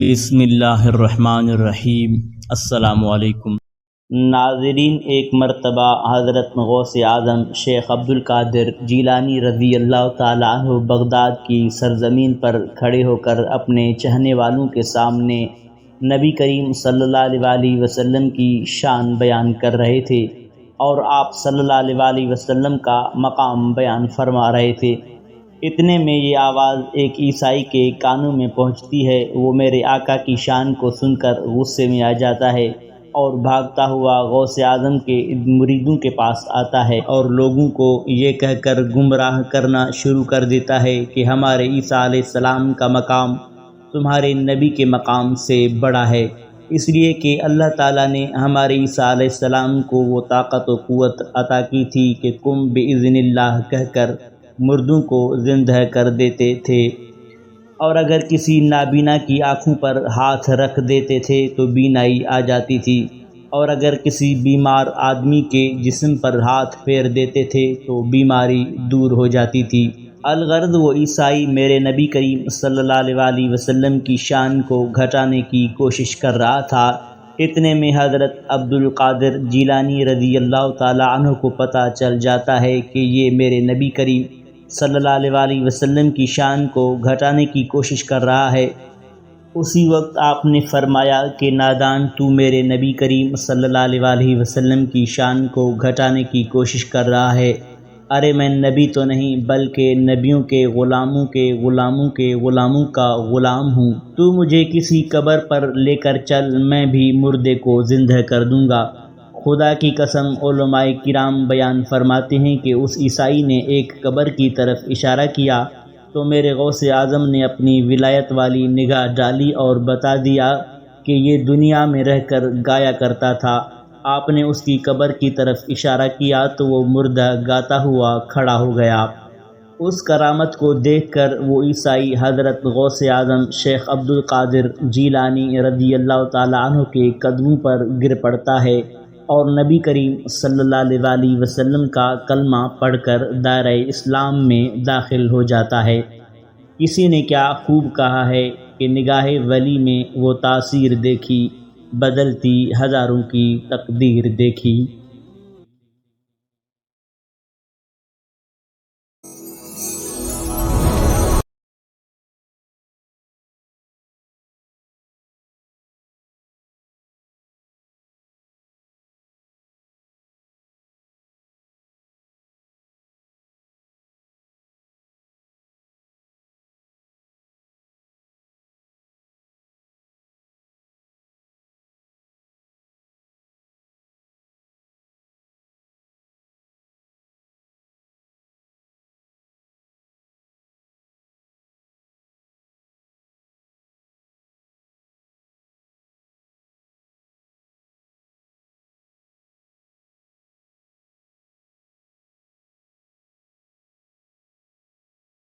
بسم اللہ الرحمن الرحیم۔ السلام علیکم ناظرین، ایک مرتبہ حضرت غوث اعظم شیخ عبدالقادر جیلانی رضی اللہ تعالیٰ عنہ بغداد کی سرزمین پر کھڑے ہو کر اپنے چاہنے والوں کے سامنے نبی کریم صلی اللہ علیہ وسلم کی شان بیان کر رہے تھے اور آپ صلی اللہ علیہ وسلم کا مقام بیان فرما رہے تھے۔ اتنے میں یہ آواز ایک عیسائی کے کانوں میں پہنچتی ہے۔ وہ میرے آقا کی شان کو سن کر غصے میں آ جاتا ہے اور بھاگتا ہوا غوث اعظم کے مریدوں کے پاس آتا ہے اور لوگوں کو یہ کہہ کر گمراہ کرنا شروع کر دیتا ہے کہ ہمارے عیسیٰ علیہ السلام کا مقام تمہارے نبی کے مقام سے بڑا ہے، اس لیے کہ اللہ تعالیٰ نے ہمارے عیسیٰ علیہ السلام کو وہ طاقت و قوت عطا کی تھی کہ قم بإذن اللہ کہہ کر مردوں کو زندہ کر دیتے تھے، اور اگر کسی نابینا کی آنکھوں پر ہاتھ رکھ دیتے تھے تو بینائی آ جاتی تھی، اور اگر کسی بیمار آدمی کے جسم پر ہاتھ پھیر دیتے تھے تو بیماری دور ہو جاتی تھی۔ الغرض وہ عیسائی میرے نبی کریم صلی اللہ علیہ وسلم کی شان کو گھٹانے کی کوشش کر رہا تھا۔ اتنے میں حضرت عبدالقادر جیلانی رضی اللہ تعالیٰ عنہ کو پتہ چل جاتا ہے کہ یہ میرے نبی کریم صلی اللہ علیہ وسلم کی شان کو گھٹانے کی کوشش کر رہا ہے۔ اسی وقت آپ نے فرمایا کہ نادان، تو میرے نبی کریم صلی اللہ علیہ وسلم کی شان کو گھٹانے کی کوشش کر رہا ہے۔ ارے میں نبی تو نہیں بلکہ نبیوں کے غلاموں کے غلاموں کے غلاموں کا غلام ہوں۔ تو مجھے کسی قبر پر لے کر چل، میں بھی مردے کو زندہ کر دوں گا۔ خدا کی قسم، علماء کرام بیان فرماتے ہیں کہ اس عیسائی نے ایک قبر کی طرف اشارہ کیا تو میرے غوث اعظم نے اپنی ولایت والی نگاہ ڈالی اور بتا دیا کہ یہ دنیا میں رہ کر گایا کرتا تھا۔ آپ نے اس کی قبر کی طرف اشارہ کیا تو وہ مردہ گاتا ہوا کھڑا ہو گیا۔ اس کرامت کو دیکھ کر وہ عیسائی حضرت غوث اعظم شیخ عبدالقادر جیلانی رضی اللہ تعالیٰ عنہ کے قدموں پر گر پڑتا ہے اور نبی کریم صلی اللہ علیہ وسلم کا کلمہ پڑھ کر دائرہ اسلام میں داخل ہو جاتا ہے۔ کسی نے کیا خوب کہا ہے کہ نگاہ ولی میں وہ تاثیر دیکھی، بدلتی ہزاروں کی تقدیر دیکھی۔